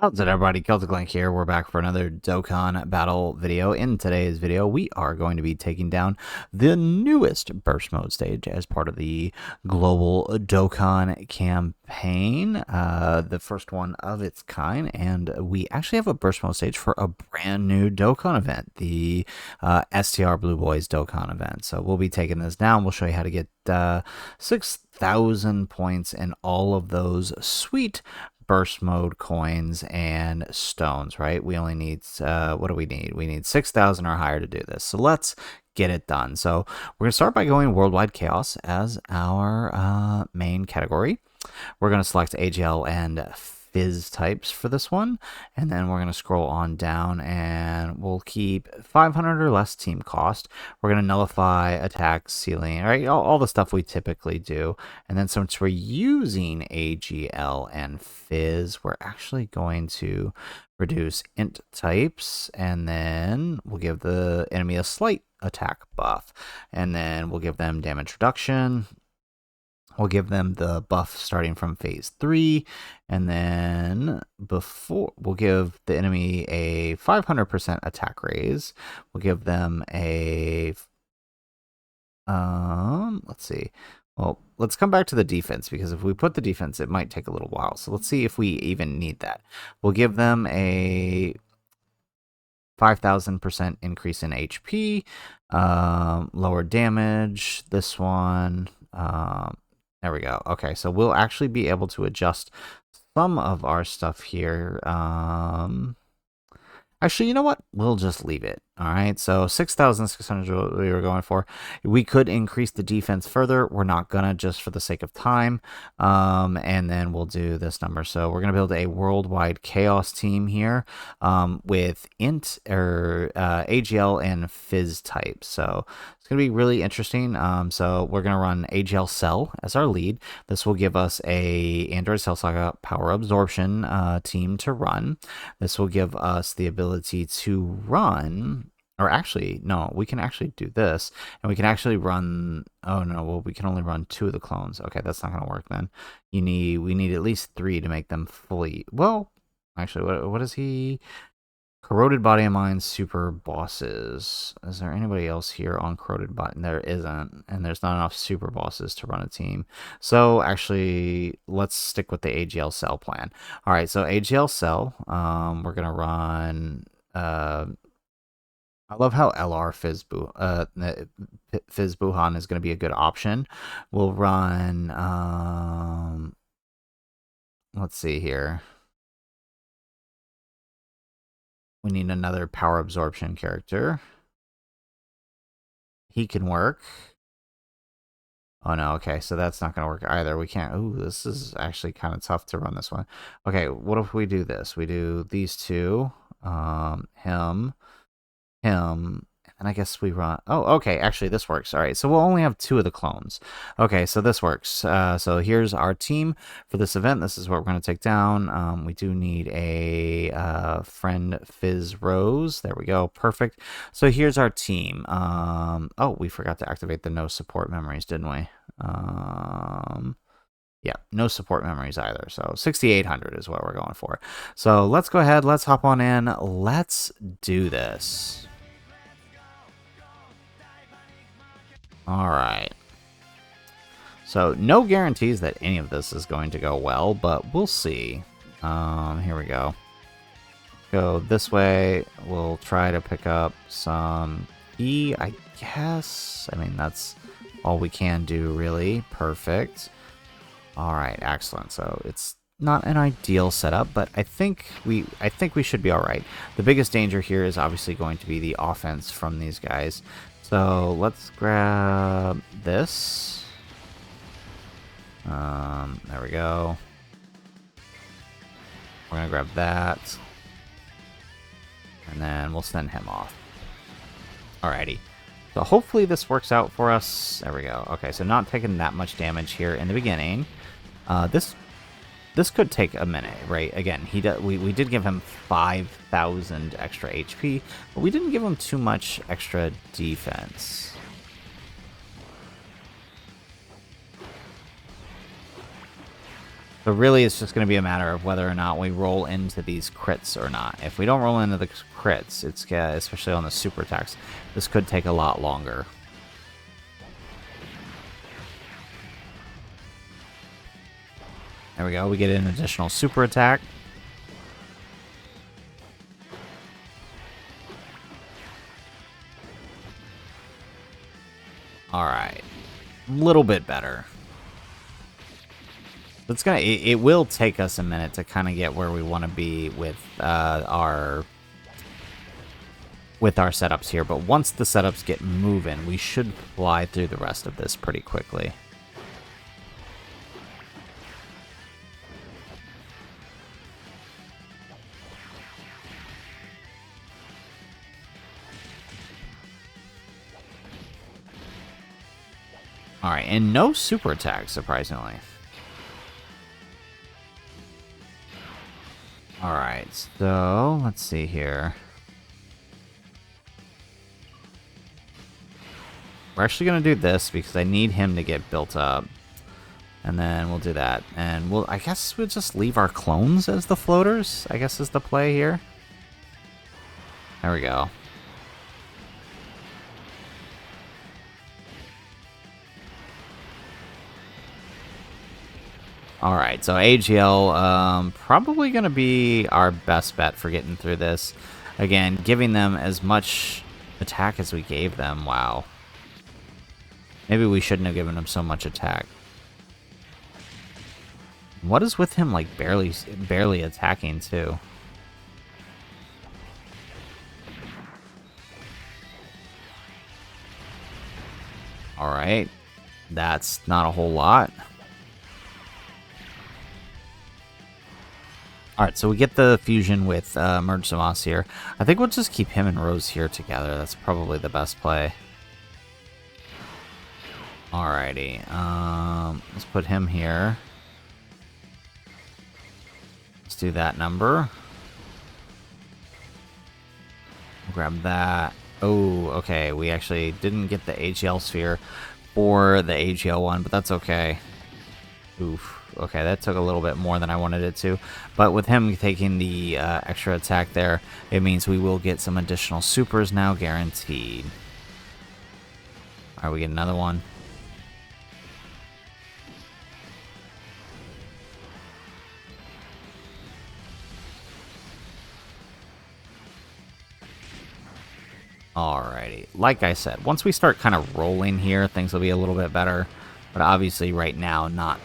How's it, everybody? Celtic Link here. We're back for another Dokkan Battle video. In today's video, we are going to be taking down the newest Burst Mode stage as part of the global Dokkan campaign, the first one of its kind. And we actually have a Burst Mode stage for a brand new Dokkan event, the STR Blue Boys Dokkan event. So we'll be taking this down. We'll show you how to get 6,000 points in all of those sweet burst mode coins and stones, right? We only need, what do we need? We need 6,000 or higher to do this. So let's get it done. So we're going to start by going Worldwide Chaos as our main category. We're going to select AGL and Fizz types for this one, and then we're going to scroll on down and we'll keep 500 or less team cost. We're going to nullify attack ceiling, right? All the stuff we typically do. And then since we're using AGL and Fizz, we're actually going to reduce int types, and then we'll give the enemy a slight attack buff, and then we'll give them damage reduction. We'll give them the buff starting from phase 3, and then we'll give the enemy a 500% attack raise. We'll give them a let's see. Well, let's come back to the defense, because if we put the defense, it might take a little while. So let's see if we even need that. We'll give them a 5,000% increase in HP, lower damage. This one. There we go. Okay, so we'll actually be able to adjust some of our stuff here. Actually, you know what? We'll just leave it. All right, so 6,600 we were going for. We could increase the defense further. We're not gonna, just for the sake of time. And then we'll do this number. So we're gonna build a worldwide chaos team here with int or AGL and Fizz type. So it's gonna be really interesting. So we're gonna run AGL Cell as our lead. This will give us a Android Cell Saga power absorption team to run. This will give us the ability to run. Or actually, no, we can actually do this, and we can actually run. Oh no, well, we can only run 2 of the clones. Okay, that's not gonna work then. We need at least 3 to make them fully. Well, actually, what is he? Corroded Body and Mind Super Bosses. Is there anybody else here on Corroded Body? There isn't, and there's not enough Super Bosses to run a team. So actually, let's stick with the AGL Cell plan. All right, so AGL Cell, we're gonna run. I love how LR Fizz Buhan is going to be a good option. We'll run, let's see here. We need another power absorption character. He can work. Oh no, okay, so that's not going to work either. We can't. Ooh, this is actually kind of tough to run this one. Okay, what if we do this? We do these two, him, and I guess we run. Oh, okay. Actually, this works. All right. So we'll only have 2 of the clones. Okay. So this works. So here's our team for this event. This is what we're going to take down. We do need a friend Fizz Rose. There we go. Perfect. So here's our team. Oh, we forgot to activate the no support memories, didn't we? Yeah, no support memories either. So 6,800 is what we're going for. So let's go ahead. Let's hop on in. Let's do this. All right. So no guarantees that any of this is going to go well, but we'll see. Here we go. Go this way. We'll try to pick up some E, I guess. I mean, that's all we can do, really. Perfect. All right, excellent. So it's not an ideal setup, but I think we should be all right. The biggest danger here is obviously going to be the offense from these guys. So let's grab this. There we go. We're gonna grab that, and then we'll send him off. Alrighty. So hopefully this works out for us. There we go. Okay, so not taking that much damage here in the beginning. This could take a minute, right? Again, we did give him 5,000 extra HP, but we didn't give him too much extra defense. So really, it's just going to be a matter of whether or not we roll into these crits or not. If we don't roll into the crits, it's especially on the super attacks, this could take a lot longer. There we go. We get an additional super attack. All right. A little bit better. It will take us a minute to kind of get where we want to be with our setups here, but once the setups get moving, we should fly through the rest of this pretty quickly. All right, and no super attacks, surprisingly. All right, so let's see here. We're actually going to do this because I need him to get built up. And then we'll do that. And I guess we'll just leave our clones as the floaters, I guess is the play here. There we go. Alright, so AGL, probably going to be our best bet for getting through this. Again, giving them as much attack as we gave them. Wow. Maybe we shouldn't have given them so much attack. What is with him, like, barely attacking, too? Alright. That's not a whole lot. Alright, so we get the fusion with Merge Samas here. I think we'll just keep him and Rose here together. That's probably the best play. Alrighty. Let's put him here. Let's do that number. Grab that. Oh, okay. We actually didn't get the AGL sphere for the AGL one, but that's okay. Oof. Okay, that took a little bit more than I wanted it to. But with him taking the extra attack there, it means we will get some additional supers now, guaranteed. Alright, we get another one. Alrighty. Like I said, once we start kind of rolling here, things will be a little bit better. But obviously right now, not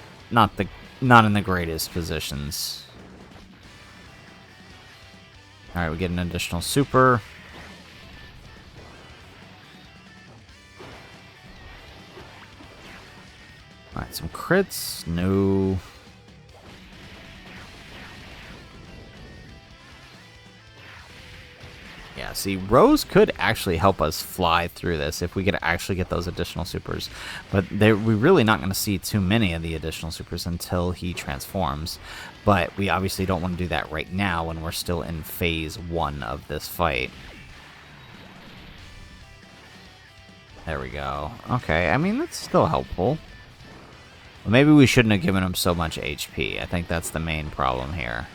in the greatest positions. Alright, we get an additional super. Alright, some crits. No. Yeah, see, Rose could actually help us fly through this if we could actually get those additional supers. But we're really not going to see too many of the additional supers until he transforms. But we obviously don't want to do that right now when we're still in phase 1 of this fight. There we go. Okay, I mean, that's still helpful. Well, maybe we shouldn't have given him so much HP. I think that's the main problem here.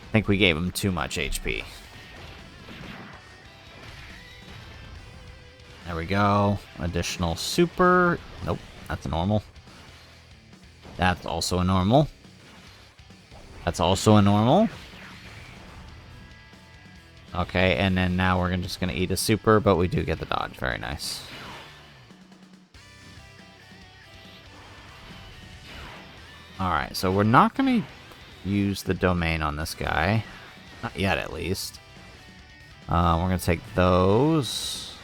I think we gave him too much HP. There we go. Additional super. Nope, that's a normal. That's also a normal. That's also a normal. Okay, and then now we're just going to eat a super, but we do get the dodge. Very nice. Alright, so we're not going to use the domain on this guy. Not yet, at least. We're going to take those.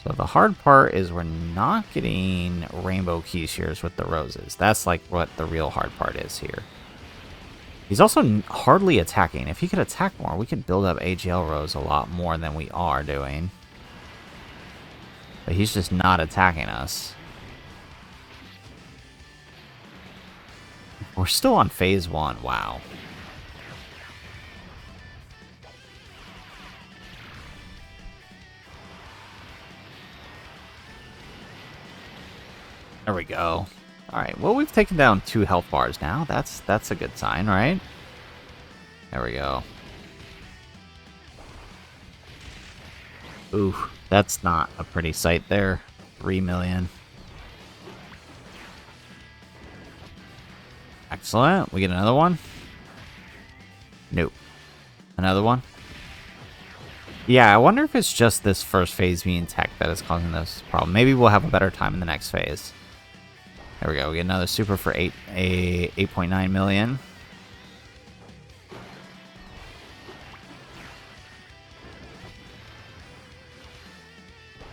So the hard part is we're not getting rainbow Keyshears with the roses. That's like what the real hard part is here. He's also hardly attacking. If he could attack more, we could build up AGL Rose a lot more than we are doing. But he's just not attacking us. We're still on phase 1. Wow. There we go. Alright, well, we've taken down 2 health bars now. That's a good sign, right? There we go. Ooh, that's not a pretty sight there. 3 million. Excellent. We get another one? Nope. Another one? Yeah, I wonder if it's just this first phase being tech that is causing this problem. Maybe we'll have a better time in the next phase. There we go. We get another super for 8.9 million.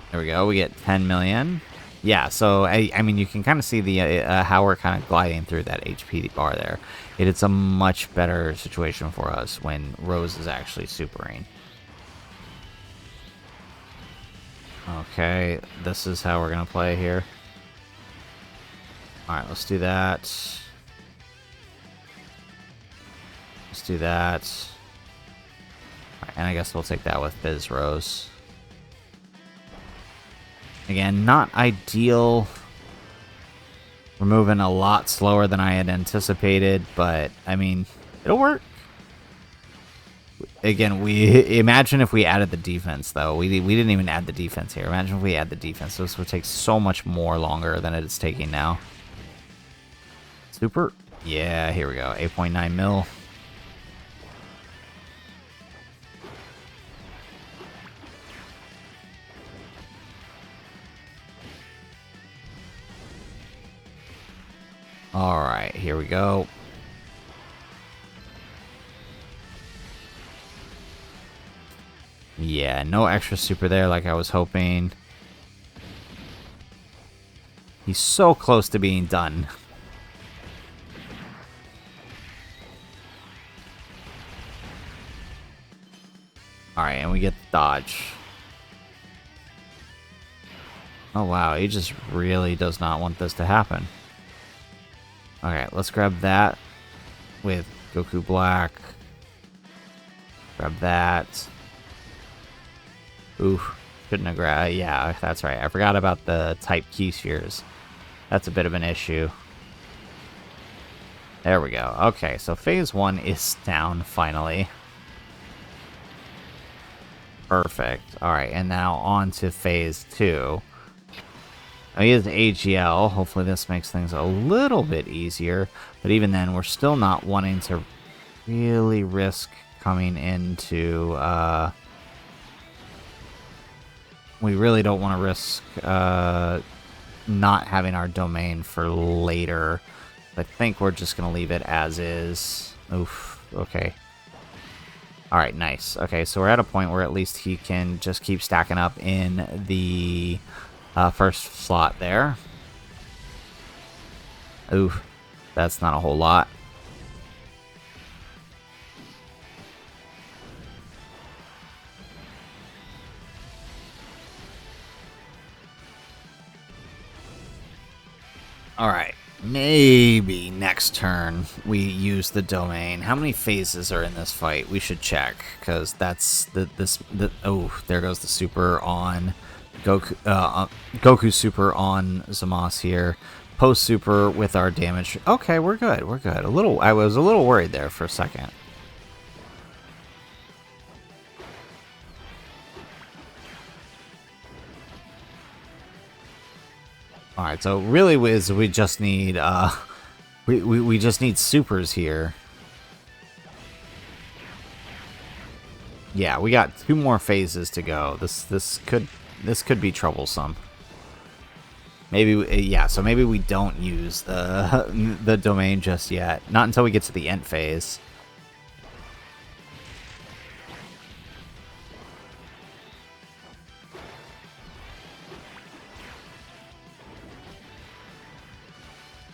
There we go. We get 10 million. Yeah, so I mean, you can kind of see the how we're kind of gliding through that HP bar there. It's a much better situation for us when Rose is actually supering. Okay, this is how we're gonna play here. All right, let's do that. Let's do that. All right, and I guess we'll take that with Biz Rose. Again, not ideal. We're moving a lot slower than I had anticipated, but I mean, it'll work. Again, we imagine if we added the defense, though. We didn't even add the defense here. Imagine if we add the defense. This would take so much more longer than it's taking now. Super. Yeah, here we go. 8.9 mil. All right, here we go. Yeah, no extra super there like I was hoping. He's so close to being done. Alright, and we get the dodge. Oh wow, he just really does not want this to happen. Alright, let's grab that with Goku Black. Grab that. Ooh, shouldn't have grabbed. Yeah, that's right. I forgot about the type key spheres. That's a bit of an issue. There we go. Okay, so phase 1 is down finally. Perfect. Alright, and now on to phase 2. He is AGL. Hopefully this makes things a little bit easier. But even then, we're still not wanting to really risk coming into... we really don't want to risk not having our domain for later. I think we're just going to leave it as is. Oof. Okay. Alright, nice. Okay, so we're at a point where at least he can just keep stacking up in the... first slot there. Ooh, that's not a whole lot. Alright, maybe next turn we use the domain. How many phases are in this fight? We should check, because that's oh, there goes the super on Goku, Goku super on Zamasu here. Post super with our damage. Okay, we're good. We're good. I was a little worried there for a second. All right, so really we just need we just need supers here. Yeah, we got 2 more phases to go. This could be troublesome. Maybe, yeah, so maybe we don't use the domain just yet. Not until we get to the end phase.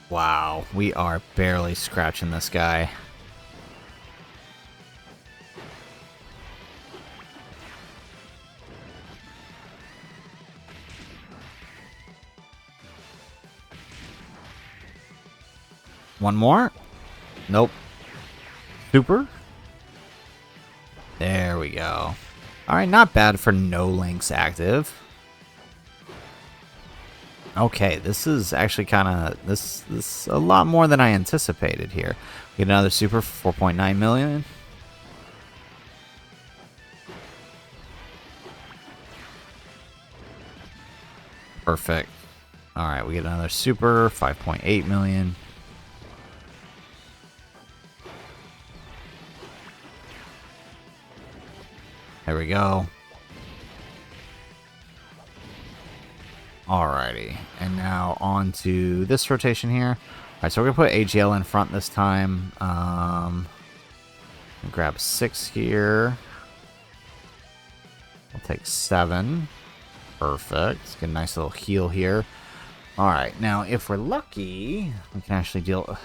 Wow, we are barely scratching this guy. One more? Nope. Super? There we go. Alright, not bad for no links active. Okay, this is actually kind of this a lot more than I anticipated here. We get another super for 4.9 million. Perfect. All right, we get another super 5.8 million. There we go. Alrighty, and now on to this rotation here. Alright, so we're gonna put AGL in front this time. Grab 6 here. We'll take 7. Perfect. Get a nice little heal here. Alright, now if we're lucky, we can actually deal...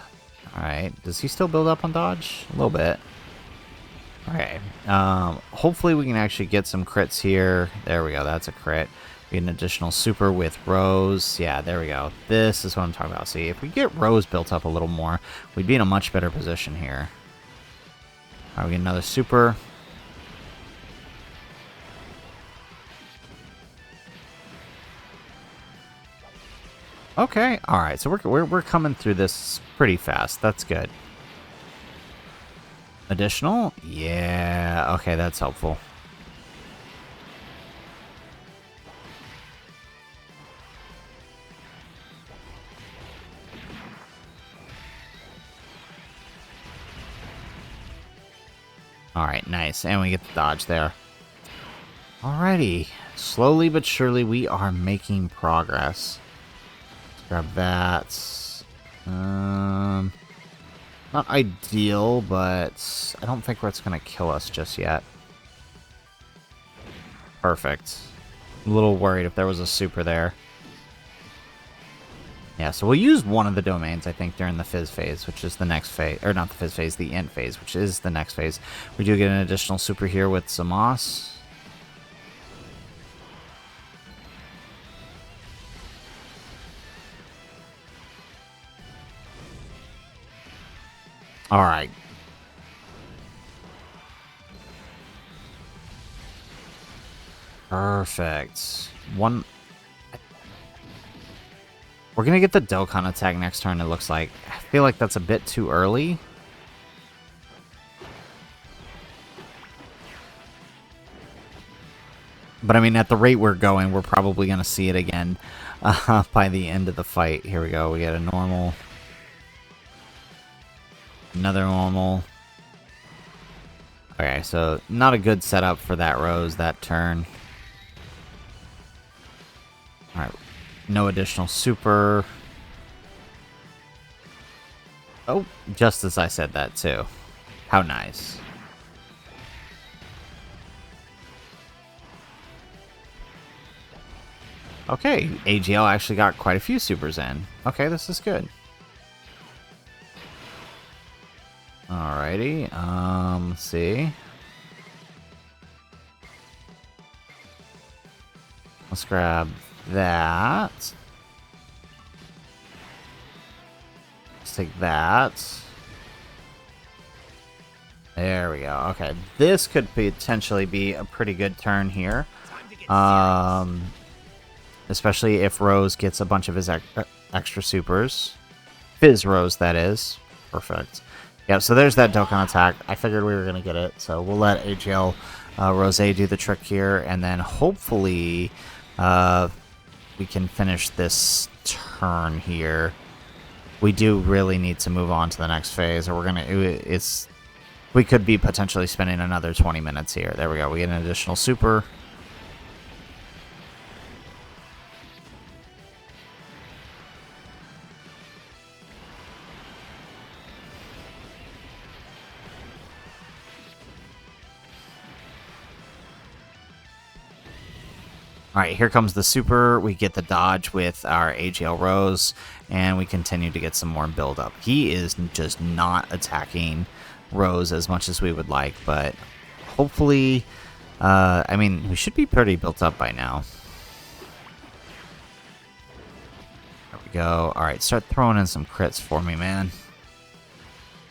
Alright, does he still build up on dodge? A little bit. Okay, hopefully we can actually get some crits here. There we go, that's a crit. Get an additional super with Rose. Yeah, there we go. This is what I'm talking about. See, if we get Rose built up a little more, we'd be in a much better position here. All right, we get another super. Okay, all right. So we're coming through this pretty fast. That's good. Additional? Yeah. Okay, that's helpful. Alright, nice. And we get the dodge there. Alrighty. Slowly but surely, we are making progress. Let's grab that. Not ideal, but I don't think it's going to kill us just yet. Perfect. A little worried if there was a super there. Yeah, so we'll use one of the domains, I think, during the Fizz phase, which is the next phase. Or not the Fizz phase, the Int phase, which is the next phase. We do get an additional super here with Zamos. Alright. Perfect. One... We're going to get the Dokkan attack next turn, it looks like. I feel like that's a bit too early. But I mean, at the rate we're going, we're probably going to see it again by the end of the fight. Here we go. We get a normal. Another normal. Okay, so not a good setup for that Rose that turn. Alright. No additional super. Oh, just as I said that too. How nice. Okay, AGL actually got quite a few supers in. Okay, this is good. Alrighty, let's see. Let's grab that. Let's take that. There we go. Okay, this could potentially be a pretty good turn here. Especially if Rose gets a bunch of his extra supers. Fizz Rose, that is. Perfect. Yeah, so there's that Dokkan attack. I figured we were going to get it, so we'll let AGL Rose do the trick here, and then hopefully we can finish this turn here. We do really need to move on to the next phase, or we're going to... We could be potentially spending another 20 minutes here. There we go. We get an additional super. Alright, here comes the super. We get the dodge with our AGL Rose, and we continue to get some more build-up. He is just not attacking Rose as much as we would like, but hopefully, I mean, we should be pretty built up by now. There we go. Alright, start throwing in some crits for me, man.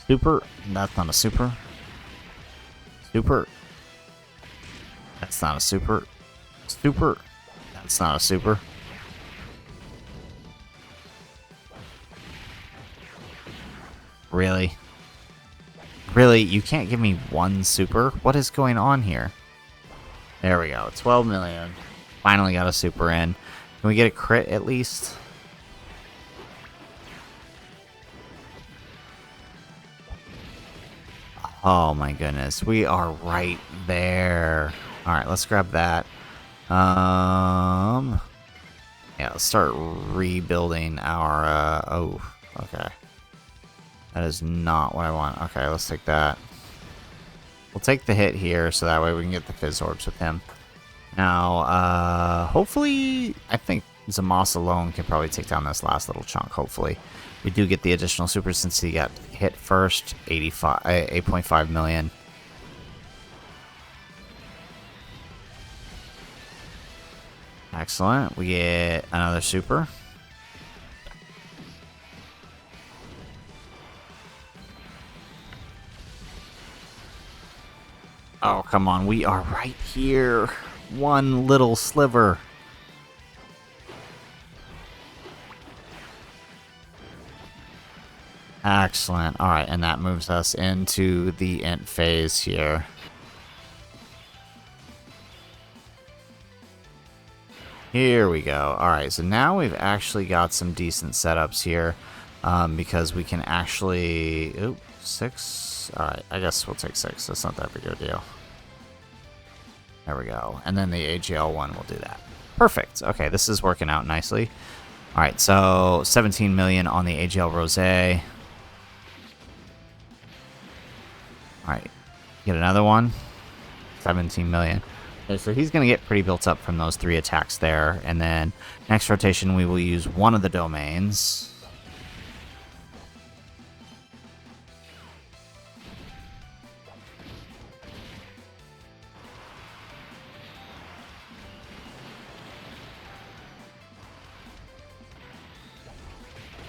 Super. That's not a super. Super. That's not a super. Super. That's not a super. Really? Really? You can't give me one super? What is going on here? There we go. 12 million. Finally got a super in. Can we get a crit at least? Oh my goodness. We are right there. Alright, let's grab that. Yeah, let's start rebuilding our, oh, okay. That is not what I want. Okay, let's take that. We'll take the hit here, so that way we can get the Fizz Orbs with him. Now, hopefully, I think Zamos alone can probably take down this last little chunk, hopefully. We do get the additional super since he got hit first, 8.5 million. Excellent. We get another super. Oh, come on. We are right here. One little sliver. Excellent. All right, and that moves us into the int phase here. Here we go. All right, so now we've actually got some decent setups here because we can actually... Oop, 6. All right, I guess we'll take 6. That's not that big of a deal. There we go. And then the AGL one will do that. Perfect. Okay, this is working out nicely. All right, so 17 million on the AGL Rosé. All right, get another one. 17 million. Okay, so he's going to get pretty built up from those 3 attacks there. And then next rotation, we will use one of the domains.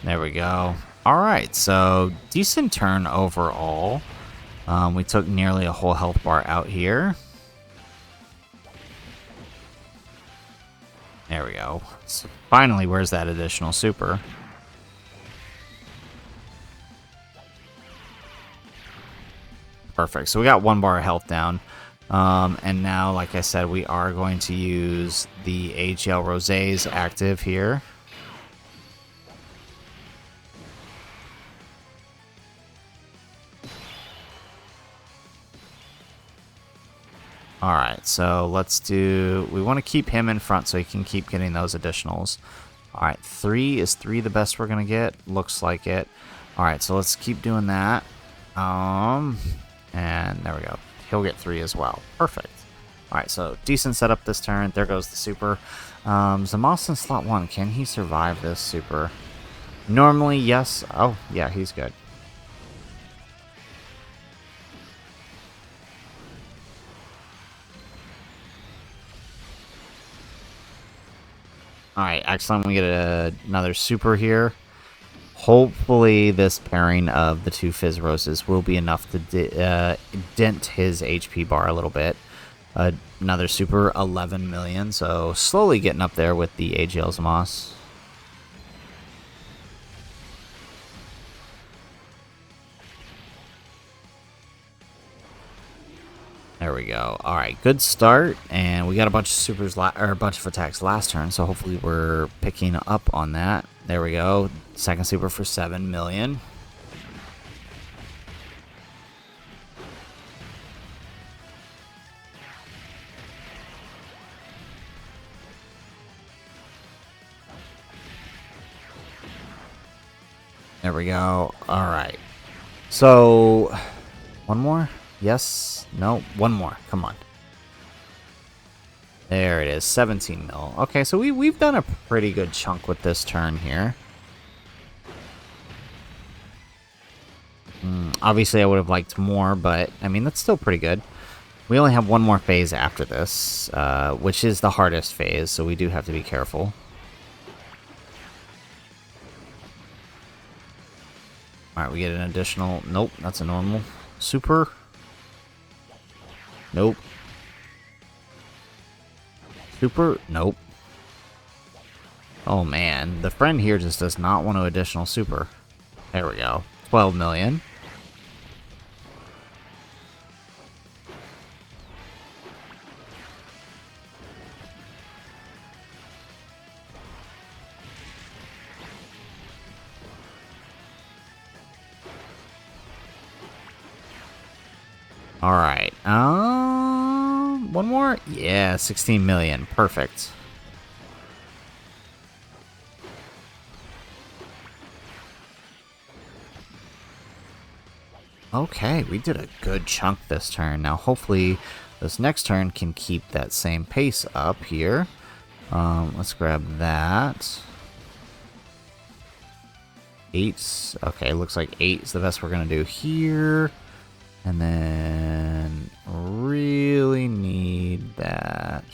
There we go. All right, so decent turn overall. We took nearly a whole health bar out here. There we go. So finally, where's that additional super? Perfect. So we got 1 bar of health down. And now, like I said, we are going to use the AGL Rosé's active here. Alright, so let's do... We want to keep him in front so he can keep getting those additionals. Alright, 3. Is 3 the best we're going to get? Looks like it. Alright, so let's keep doing that. And there we go. He'll get 3 as well. Perfect. Alright, so decent setup this turn. There goes the super. Zamos in slot 1. Can he survive this super? Normally, yes. Oh, yeah, he's good. Alright, excellent. We get another super here. Hopefully this pairing of the 2 Fizz Roses will be enough to dent his HP bar a little bit. Another super, 11 million. So slowly getting up there with the AGL Zamos. There we go. All right, good start, and we got a bunch of supers or a bunch of attacks last turn, so hopefully we're picking up on that. There we go. Second super for 7 million. There we go. All right. So, one more? Yes? No? One more. Come on. There it is. 17 mil. Okay, so we've done a pretty good chunk with this turn here. Obviously, I would have liked more, but, I mean, that's still pretty good. We only have one more phase after this, which is the hardest phase, so we do have to be careful. Alright, we get an additional... Nope, that's a normal. Super... Nope. Super? Nope. Oh man, the friend here just does not want to additional super. There we go. 12 million. All right. One more? Yeah, 16 million. Perfect. Okay, we did a good chunk this turn. Now, hopefully, this next turn can keep that same pace up here. Let's grab that. 8. Okay, looks like 8 is the best we're going to do here. And then really need that.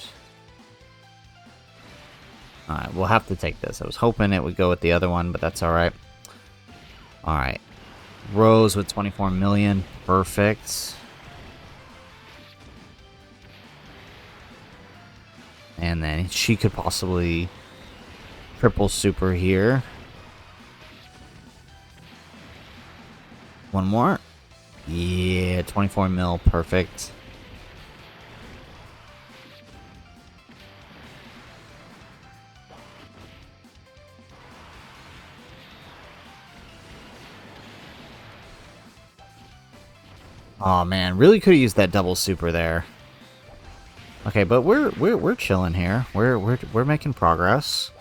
Alright, we'll have to take this. I was hoping it would go with the other one, but that's alright. Alright. Rose with 24 million. Perfect. And then she could possibly triple super here. One more. Yeah, 24 mil. Perfect. Oh man, really could have used that double super there. Okay, but we're chilling here. We're making progress.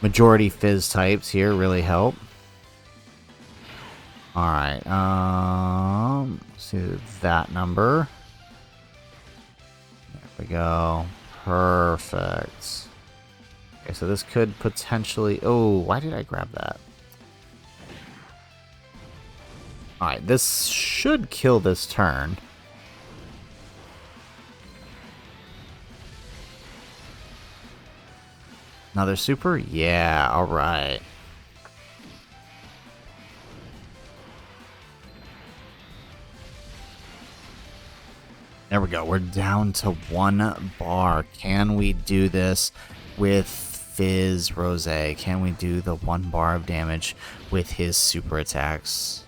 Majority fizz types here really help. All right. Let's do that number. There we go. Perfect. Okay, so this could potentially. Oh, why did I grab that? All right, this should kill this turn. Another super? Yeah, all right. There we go. We're down to 1 bar. Can we do this with Fizz Rose? Can we do the 1 bar of damage with his super attacks?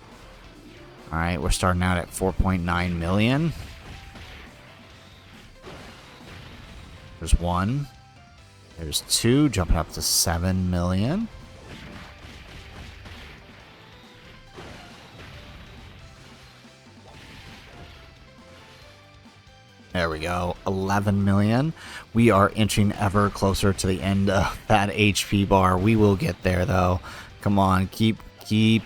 All right, we're starting out at 4.9 million. There's 1. There's 2, jumping up to 7 million. There we go, 11 million. We are inching ever closer to the end of that HP bar. We will get there, though. Come on, keep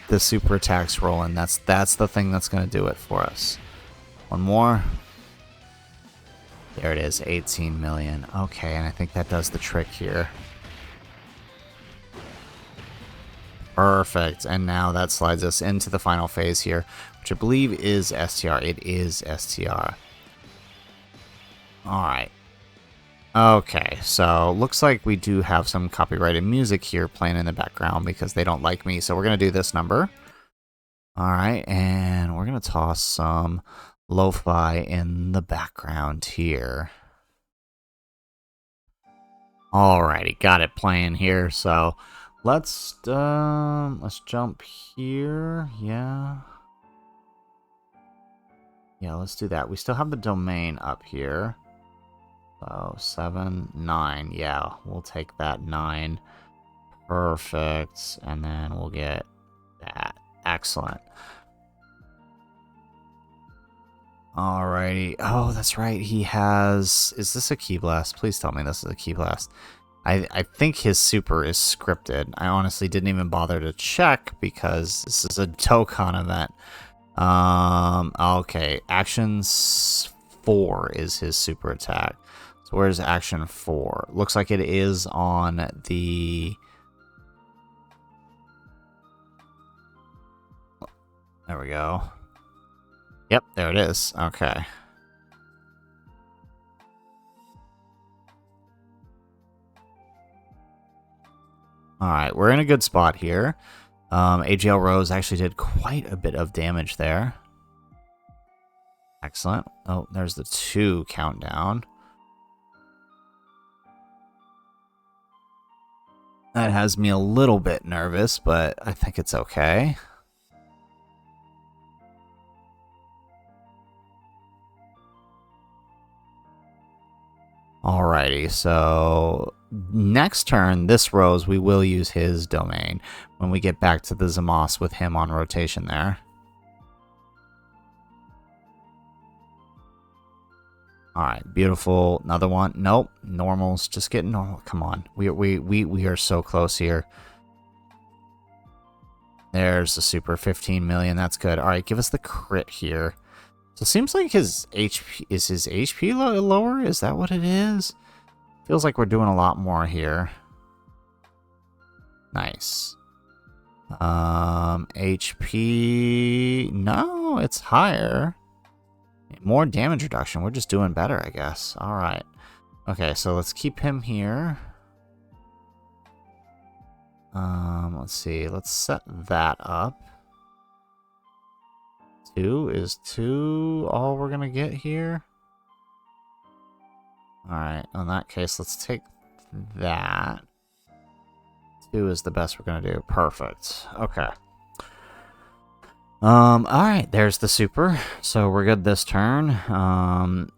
the super attacks rolling. That's the thing that's going to do it for us. 1 more. There it is, 18 million. Okay, and I think that does the trick here. Perfect, and now that slides us into the final phase here, which I believe is STR. It is STR. Alright. Okay, so looks like we do have some copyrighted music here playing in the background because they don't like me, so we're going to do this number. Alright, and we're going to toss some lo-fi in the background here. Alrighty, got it playing here, so let's jump here, yeah. Yeah, let's do that. We still have the domain up here. So 7, 9. Yeah, we'll take that 9. Perfect. And then we'll get that. Excellent. Alrighty. Oh, that's right. He has... Is this a Key Blast? Please tell me this is a Key Blast. I think his super is scripted. I honestly didn't even bother to check because this is a Dokkan event. Okay. Actions 4 is his super attack. So where's action 4? Looks like it is on the... There we go. Yep, there it is. Okay. Alright, we're in a good spot here. AGL Rose actually did quite a bit of damage there. Excellent. Oh, there's the 2 countdown. That has me a little bit nervous, but I think it's okay. Alrighty, so next turn, this Rose, we will use his domain when we get back to the Zamos with him on rotation there. Alright, beautiful. Another one. Nope. Normals. Just get normal. Come on. We are so close here. There's the super 15 million. That's good. Alright, give us the crit here. So it seems like his HP... Is his HP lower? Is that what it is? Feels like we're doing a lot more here. Nice. HP... No, it's higher. More damage reduction. We're just doing better, I guess. Alright. Okay, so let's keep him here. Let's see. Let's set that up. 2 is 2 all we're gonna get here? Alright, in that case, let's take that. 2 is the best we're gonna do. Perfect. Okay. Alright, there's the super. So we're good this turn.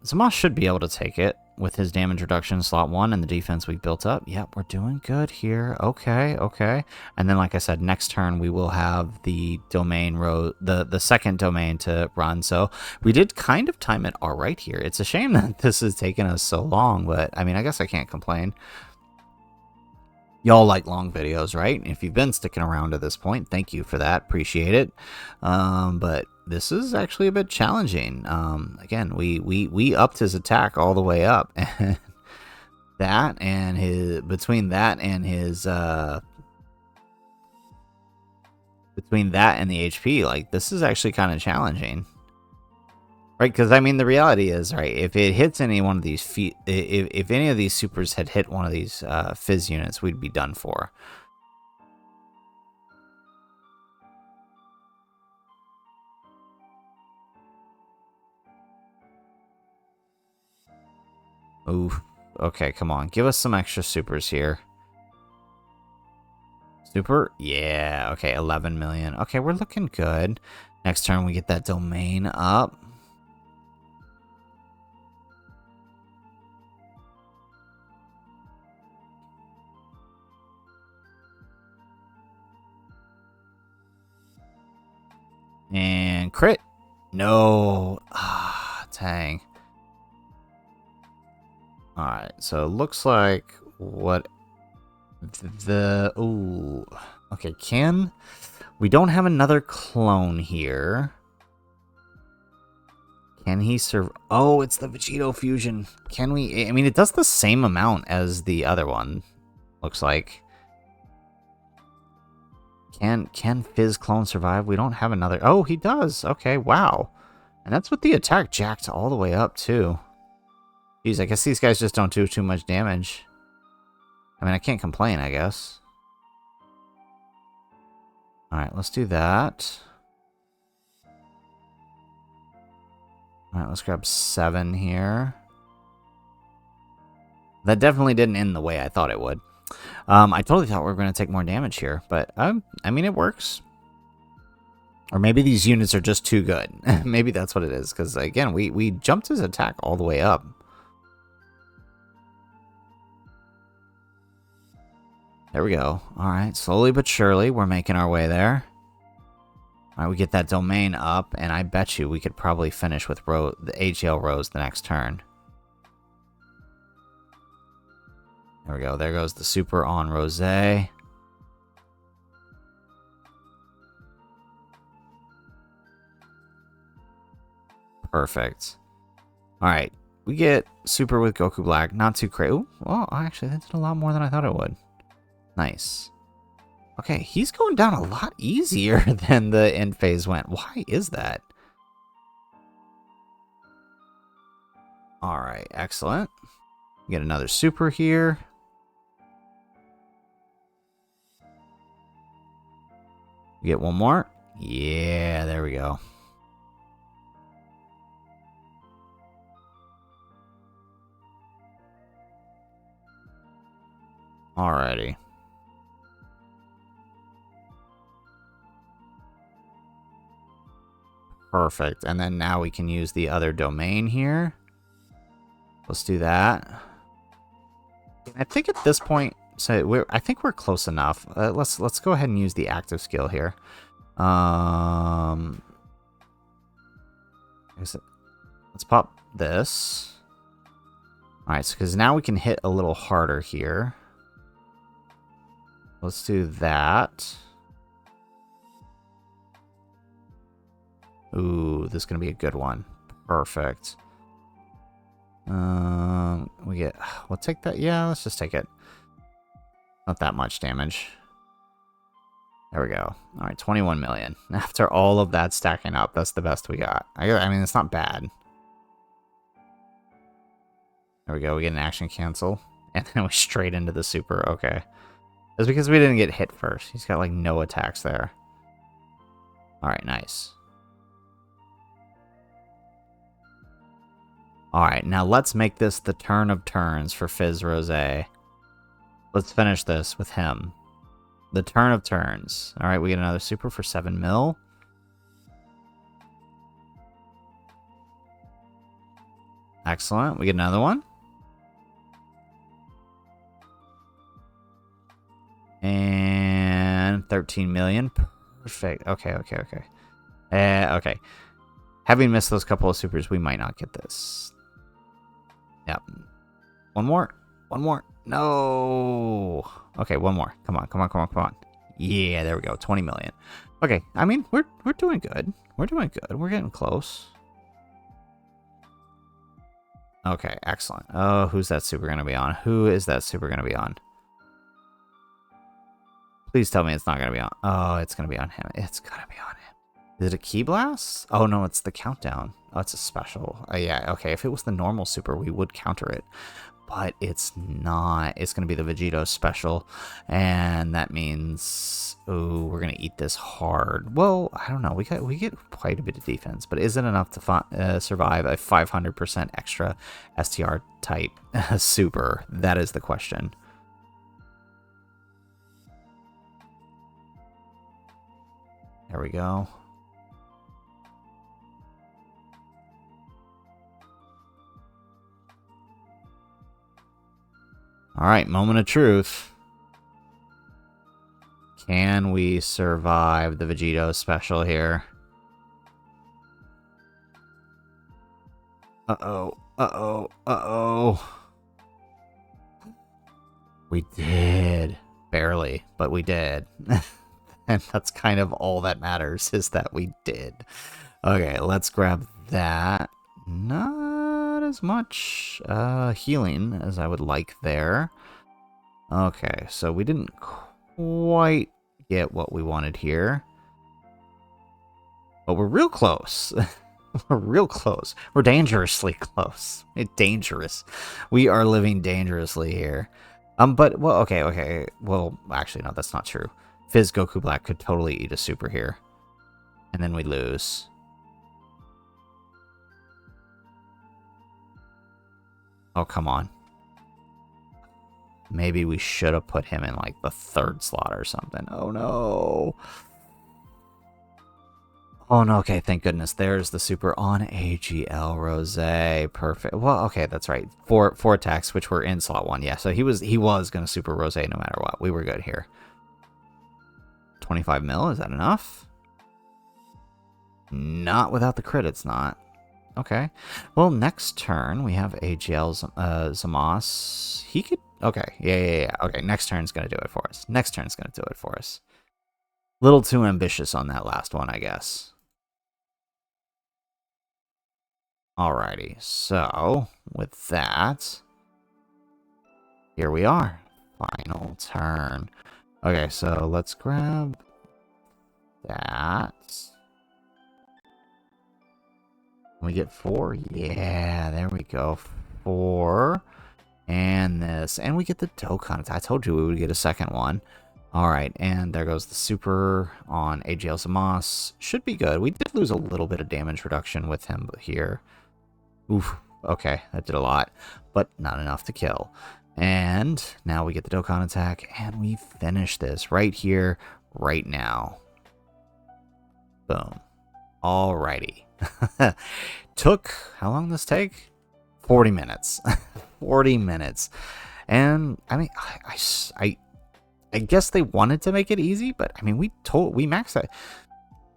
Zamos should be able to take it with his damage reduction slot 1 and the defense we built up. Yep, we're doing good here. Okay, okay. And then, like I said, next turn we will have the domain row, the second domain to run. So we did kind of time it all right here. It's a shame that this has taken us so long, but I mean, I guess I can't complain. Y'all like long videos, right? If you've been sticking around to this point, thank you for that. Appreciate it. But this is actually a bit challenging. Again, we upped his attack all the way up. And that and his... Between that and his... Between that and the HP, like, this is actually kind of challenging. Right, because, I mean, the reality is, right, if it hits any one of these if any of these supers had hit one of these fizz units, we'd be done for. Ooh, okay, come on. Give us some extra supers here. Super? Yeah, okay, 11 million. Okay, we're looking good. Next turn, we get that domain up. And crit. No. Ah, dang. Alright, so it looks like what the... Ooh. Okay, we don't have another clone here. Can he serve... Oh, it's the Vegeta fusion. Can we... I mean, it does the same amount as the other one. Looks like. Can Fizz clone survive? We don't have another... Oh, he does. Okay, wow. And that's with the attack jacked all the way up, too. Jeez, I guess these guys just don't do too much damage. I mean, I can't complain, I guess. Alright, let's do that. Alright, let's grab 7 here. That definitely didn't end the way I thought it would. I totally thought we were going to take more damage here, but I mean, it works. Or maybe these units are just too good. Maybe that's what it is, because again, we jumped his attack all the way up. There we go. Alright, slowly but surely, we're making our way there. Alright, we get that domain up, and I bet you we could probably finish with the AGL Rose the next turn. There we go. There goes the super on Rosé. Perfect. Alright. We get super with Goku Black. Not too crazy. Ooh, well, actually, that did a lot more than I thought it would. Nice. Okay, he's going down a lot easier than the end phase went. Why is that? Alright, excellent. Get another super here. We get one more. Yeah, there we go. Alrighty. Perfect. And then now we can use the other domain here. Let's do that. I think at this point, so I think we're close enough. Let's go ahead and use the active skill here. Let's pop this. All right, so because now we can hit a little harder here. Let's do that. Ooh, this is gonna be a good one. Perfect. We'll take that. Yeah, let's just take it. Not that much damage. There we go. All right, 21 million. After all of that stacking up, that's the best we got. I mean, it's not bad. There we go. We get an action cancel. And then we straight into the super. Okay. That's because we didn't get hit first. He's got, like, no attacks there. All right, nice. All right, now let's make this the turn of turns for Fizz Rose. Let's finish this with him. The turn of turns. All right, we get another super for 7 mil. Excellent. We get another one. And 13 million. Perfect. Okay. Okay. Having missed those couple of supers, we might not get this. Yep. One more. No. Okay, one more. Come on. Yeah, there we go. 20 million. Okay, I mean, we're doing good. We're getting close. Okay, excellent. Oh, who's that super going to be on? Who is that super going to be on? Please tell me it's not going to be on. Oh, it's going to be on him. It's going to be on him. Is it a Key Blast? Oh, no, it's the countdown. Oh, it's a special. Yeah, okay. If it was the normal super, we would counter it. But it's not. It's going to be the VEGETA special. And that means, oh, we're going to eat this hard. Well, I don't know. We get quite a bit of defense. But is it enough to survive a 500% extra STR type super? That is the question. There we go. All right, moment of truth. Can we survive the VEGETA special here? Uh-oh. We did. Barely, but we did. And that's kind of all that matters, is that we did. Okay, let's grab that. Not as much healing as I would like there. Okay, so we didn't quite get what we wanted here. But we're real close. We're real close. We're dangerously close. Dangerous. We are living dangerously here. But, well, okay. Well, actually, no, that's not true. Fizz Goku Black could totally eat a super here. And then we lose. Oh, come on. Maybe we should have put him in, like, the 3rd slot or something. Oh, no. Oh, no. Okay, thank goodness. There's the super on AGL Rose. Perfect. Well, okay, that's right. Four attacks, which were in slot 1. Yeah, so he was going to super Rose no matter what. We were good here. 25 mil, is that enough? Not without the crit, it's not. Okay. Well, next turn, we have AGL Zamos. He could... Okay, yeah. Okay, next turn's going to do it for us. Little too ambitious on that last one, I guess. Alrighty, so with that, here we are. Final turn. Okay, so let's grab that. We get 4. Yeah, there we go. 4. And this. And we get the Dokkan. I told you we would get a second one. Alright, and there goes the super on AGL Zamos. Should be good. We did lose a little bit of damage reduction with him here. Oof. Okay, that did a lot. But not enough to kill. And now we get the Dokkan attack. And we finish this right here, right now. Boom. Alrighty. Took, how long did this take? 40 minutes. 40 minutes. And I mean, I guess they wanted to make it easy, but I mean, we maxed it.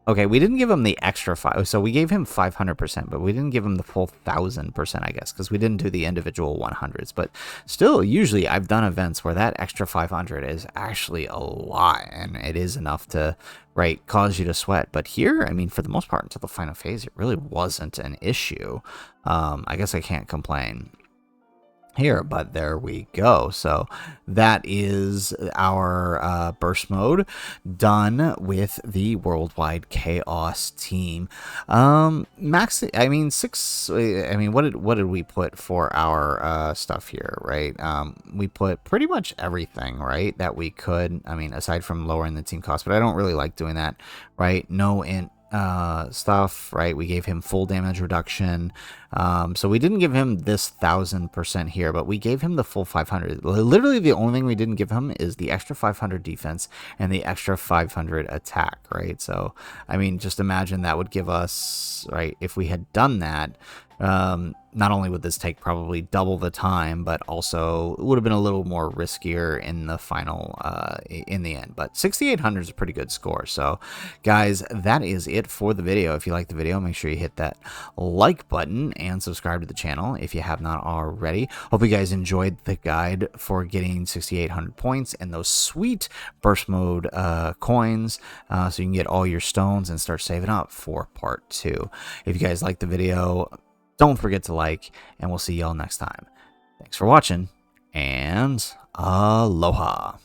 Okay, we didn't give him the extra 5, so we gave him 500%, but we didn't give him the full 1000%, I guess, because we didn't do the individual 100s. But still, usually I've done events where that extra 500 is actually a lot, and it is enough to, right, cause you to sweat. But here, I mean, for the most part, until the final phase, it really wasn't an issue. I guess I can't complain here, but there we go. So that is our burst mode done with the worldwide chaos team. Max, I mean, what did we put for our stuff here, right? We put pretty much everything, right, that we could. I mean, aside from lowering the team cost, but I don't really like doing that, right? No int stuff, right? We gave him full damage reduction. So we didn't give him this 1000% here, but we gave him the full 500. Literally the only thing we didn't give him is the extra 500 defense and the extra 500 attack, right? So, I mean, just imagine that would give us, right, if we had done that, not only would this take probably double the time, but also it would have been a little more riskier in the final, in the end. But 6,800 is a pretty good score. So, guys, that is it for the video. If you like the video, make sure you hit that like button and subscribe to the channel if you have not already. Hope you guys enjoyed the guide for getting 6,800 points and those sweet burst mode coins, so you can get all your stones and start saving up for part 2. If you guys like the video, don't forget to like, and we'll see y'all next time. Thanks for watching, and aloha.